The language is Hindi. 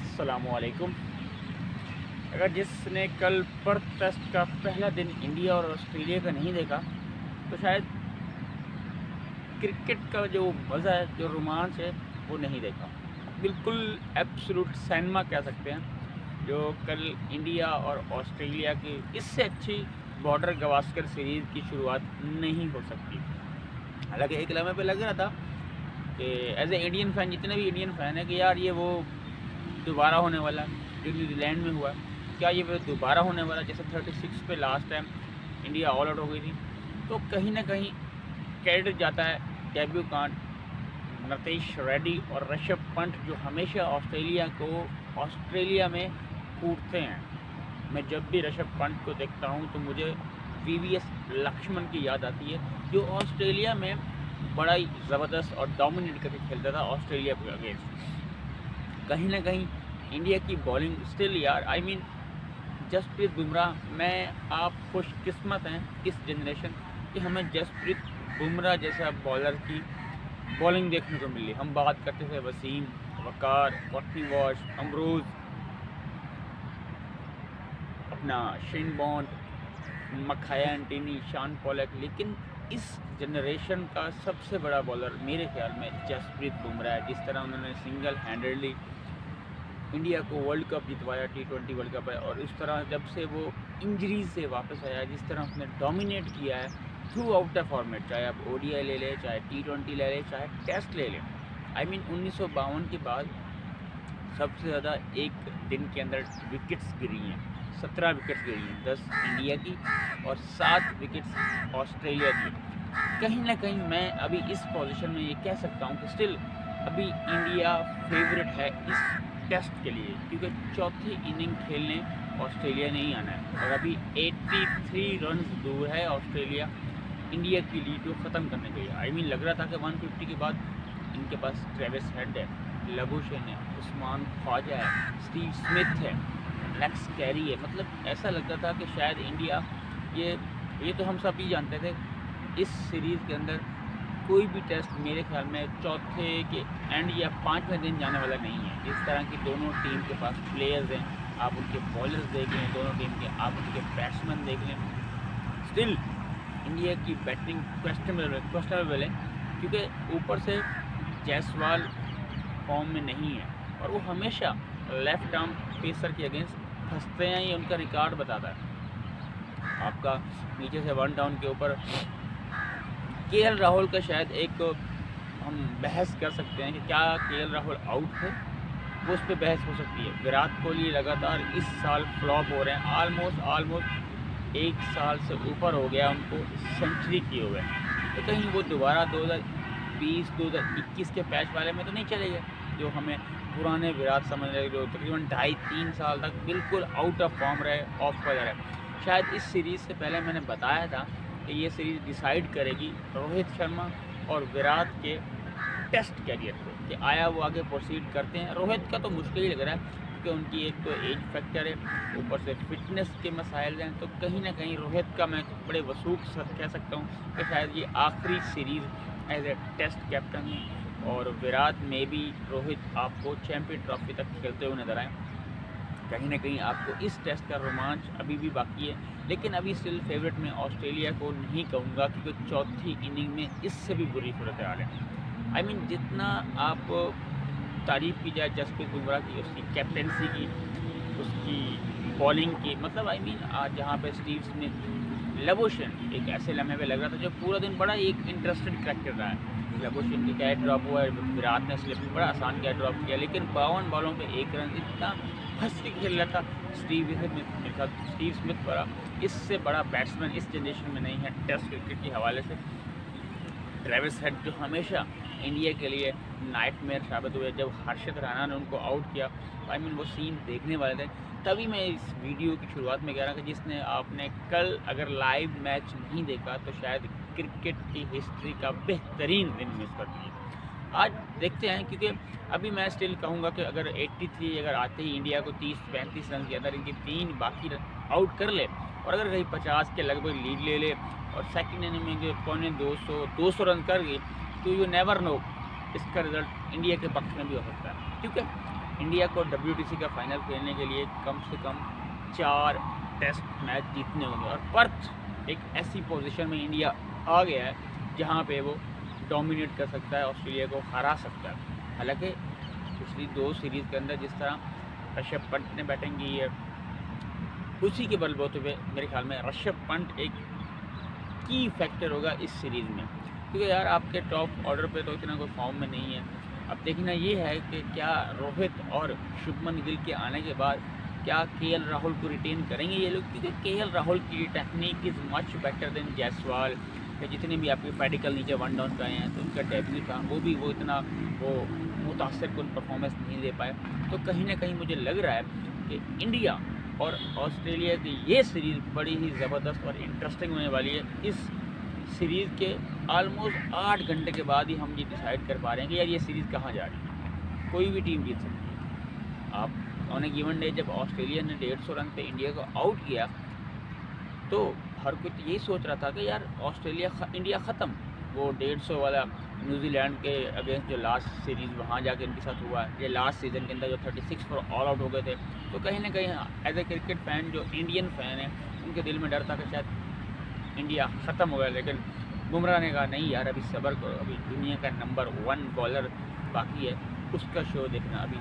अस्सलामुअलैकुम। अगर जिसने कल पर्थ टेस्ट का पहला दिन इंडिया और ऑस्ट्रेलिया का नहीं देखा तो शायद क्रिकेट का जो मज़ा है, जो रोमांच है, वो नहीं देखा। बिल्कुल एब्सोल्यूट सिनेमा कह सकते हैं जो कल इंडिया और ऑस्ट्रेलिया की इससे अच्छी बॉर्डर गवास्कर सीरीज़ की शुरुआत नहीं हो सकती। हालांकि एक लम्हे पे लग रहा था कि एज ए इंडियन फ़ैन, जितने भी इंडियन फ़ैन है, कि यार ये वो दोबारा होने वाला जो न्यूजीलैंड में हुआ, क्या ये वो दोबारा होने वाला जैसे 36 पे last time India all out हो गई थी। तो कहीं ना कहीं क्रेडिट जाता है डेब्यू कांट नतीश रेड्डी और ऋषभ पंत, जो हमेशा ऑस्ट्रेलिया में कूदते हैं। मैं जब भी ऋषभ पंत को देखता हूँ तो मुझे VVS लक्ष्मण की याद आती है, जो ऑस्ट्रेलिया में बड़ा ही ज़बरदस्त और डोमिनेट करके खेलता था ऑस्ट्रेलिया के अगेंस्ट। कहीं ना कहीं इंडिया की बॉलिंग स्टिल यार, आई मीन जसप्रीत बुमराह, मैं आप खुशकिस्मत हैं इस जनरेशन कि हमें जसप्रीत बुमराह जैसा बॉलर की बॉलिंग देखने को मिली। हम बात करते थे वसीम, वकार, कॉटनी वॉश, अमरूज, अपना शेन बॉन्ड, मखाया एंटनी, शान पॉलक, लेकिन इस जनरेशन का सबसे बड़ा बॉलर मेरे ख्याल में जसप्रीत बुमराह है। जिस तरह उन्होंने सिंगल हैंडेडली इंडिया को वर्ल्ड कप जितवाया, T20 वर्ल्ड कप है, और इस तरह जब से वो इंजरी से वापस आया, जिस तरह उसने डोमिनेट किया है थ्रू आउट द फॉर्मेट, चाहे आप ODI ले लें, चाहे T20 ले लें, चाहे टेस्ट ले लें। आई मीन 1952 के बाद सबसे ज़्यादा एक दिन के अंदर विकेट्स गिरी हैं, 17 विकेट्स गिरी हैं, 10 इंडिया की और 7 विकेट्स ऑस्ट्रेलिया की। कहीं ना कहीं मैं अभी इस पोजीशन में ये कह सकता हूँ कि स्टिल अभी इंडिया फेवरेट है इस टेस्ट के लिए, क्योंकि चौथी इनिंग खेलने ऑस्ट्रेलिया नहीं आना है और अभी 83 रन दूर है ऑस्ट्रेलिया इंडिया की लीड को ख़त्म करने के लिए। आई मीन लग रहा था कि 150 के बाद इनके पास ट्रेविस हेड है, लबुशेन है, उस्मान ख्वाजा है, स्टीव स्मिथ है, लेक्स कैरी है। मतलब ऐसा लगता था कि शायद इंडिया ये तो हम सब ही जानते थे इस सीरीज़ के अंदर कोई भी टेस्ट मेरे ख्याल में चौथे के एंड या 5वें दिन जाने वाला नहीं है। जिस तरह की दोनों टीम के पास प्लेयर्स हैं, आप उनके बॉलर्स देख लें, दोनों टीम के आप उनके बैट्समैन देख लें, स्टिल इंडिया की बैटिंग क्वेश्चनेबल है, क्योंकि ऊपर से जायसवाल फॉर्म में नहीं है और वो हमेशा लेफ्ट आर्म पेसर के अगेंस्ट फंसते हैं। ये उनका रिकॉर्ड बताता है। आपका नीचे से 1 डाउन के ऊपर KL राहुल का शायद एक हम बहस कर सकते हैं कि क्या KL राहुल आउट थे, वो उस पर बहस हो सकती है। विराट कोहली लगातार इस साल फ्लॉप हो रहे हैं, ऑलमोस्ट 1 साल से ऊपर हो गया उनको सेंचुरी किए हुए। तो कहीं वो दोबारा 2020-2021 के पैच वाले में तो नहीं चले गए, जो हमें पुराने विराट समझ रहे, जो तकरीबन 2.5-3 साल तक बिल्कुल आउट ऑफ फॉर्म रहे, ऑफ पर रहे। शायद इस सीरीज़ से पहले मैंने बताया था कि ये सीरीज़ डिसाइड करेगी रोहित शर्मा और विराट के टेस्ट कैरियर को, कि आया वो आगे प्रोसीड करते हैं। रोहित का तो मुश्किल ही लग रहा है, क्योंकि उनकी एक तो एज फैक्टर है, ऊपर से फिटनेस के मसाइल हैं। तो कहीं ना कहीं रोहित का मैं बड़े वसूख कह सकता हूँ कि शायद ये आखिरी series as a test captain है, और विराट में भी रोहित आपको चैम्पियन ट्रॉफी तक खेलते हुए नजर आए। कहीं ना कहीं आपको इस टेस्ट का रोमांच अभी भी बाकी है, लेकिन अभी स्टिल फेवरेट में ऑस्ट्रेलिया को नहीं कहूँगा, क्योंकि चौथी इनिंग में इससे भी बुरी सूरत हाल है। आई मीन जितना आप तारीफ़ की जाए जसप्रीत बुमराह की, उसकी कैप्टेंसी की, उसकी बॉलिंग की, मतलब आई मीन आज जहाँ पे स्टीव स्मिथ, लबुशेन एक ऐसे लम्हे पे लग रहा था जो पूरा दिन बड़ा एक इंटरेस्टेड क्रैक्टर रहा है। लबुशेन की कैच ड्रॉप हुआ है, विराट ने स्लिप बड़ा आसान कैच ड्रॉप किया, लेकिन 52 बॉलों पे 1 रन, इतना फंस के खेल रहा था स्टीव स्मिथ पर। इससे बड़ा बैट्समैन इस जनरेशन में नहीं है टेस्ट क्रिकेट के हवाले से। ट्रेविस हेड जो हमेशा इंडिया के लिए नाइटमेयर साबित हुए, जब हर्षित राणा ने उनको आउट किया, आई मीन वो सीन देखने वाले थे। तभी मैं इस वीडियो की शुरुआत में कह रहा था कि जिसने आपने कल अगर लाइव मैच नहीं देखा तो शायद क्रिकेट की हिस्ट्री का बेहतरीन दिन मिस कर दिया। आज देखते हैं, क्योंकि अभी मैं स्टिल कहूँगा कि अगर 83 अगर आते ही इंडिया को 30-35 रन के अंदर इनकी 3 बाकी आउट कर ले, और अगर कहीं 50 के लगभग लीड ले ले और सेकंड इनिंग में जो 200 रन कर गई, तो यू नेवर नो इसका रिज़ल्ट इंडिया के पक्ष में भी हो सकता है। क्योंकि इंडिया को WTC का फाइनल खेलने के लिए कम से कम 4 टेस्ट मैच जीतने होंगे, और पर्थ एक ऐसी पोजीशन में इंडिया आ गया है जहाँ पे वो डोमिनेट कर सकता है, ऑस्ट्रेलिया को हरा सकता है। हालांकि पिछली 2 सीरीज़ के अंदर जिस तरह ऋषभ पंत ने बैटिंग की है, उसी के बलबूते पे मेरे ख्याल में ऋषभ पंत एक की फैक्टर होगा इस सीरीज़ में, क्योंकि यार आपके टॉप ऑर्डर पे तो इतना कोई फॉर्म में नहीं है। अब देखना ये है कि क्या रोहित और शुभमन गिल के आने के बाद क्या KL राहुल को रिटेन करेंगे ये लोग, क्योंकि KL राहुल की technique is much better than Jaiswal, या जितने भी आपके पेडिकल नीचे 1 डाउन पे आए हैं तो उनका डेब्यू था, वो इतना मुतासर कुन परफॉर्मेंस नहीं दे पाए। तो कहीं ना कहीं मुझे लग रहा है कि इंडिया और ऑस्ट्रेलिया की ये सीरीज़ बड़ी ही ज़बरदस्त और इंटरेस्टिंग होने वाली है। इस सीरीज़ के ऑलमोस्ट 8 घंटे के बाद ही हम ये डिसाइड कर पा रहे हैं कि यार ये सीरीज़ कहाँ जा रही है, कोई भी टीम जीत सकती है। आप ऑन ए गिवन डे जब ऑस्ट्रेलिया ने 150 रन पे इंडिया को आउट किया तो हर कोई तो यही सोच रहा था कि यार इंडिया ख़त्म, वो 150 वाला न्यूजीलैंड के अगेंस्ट जो लास्ट सीरीज़ वहाँ जाके इनके साथ हुआ, ये लास्ट सीज़न के अंदर जो 36 पर ऑल आउट हो गए थे, तो कहीं ना कहीं एज ए क्रिकेट फ़ैन जो इंडियन फ़ैन है उनके दिल में डर था कि शायद इंडिया ख़त्म हो गया। लेकिन बुमराह ने कहा नहीं यार, अभी सब्र करो, अभी दुनिया का नंबर 1 बॉलर बाकी है, उसका शो देखना अभी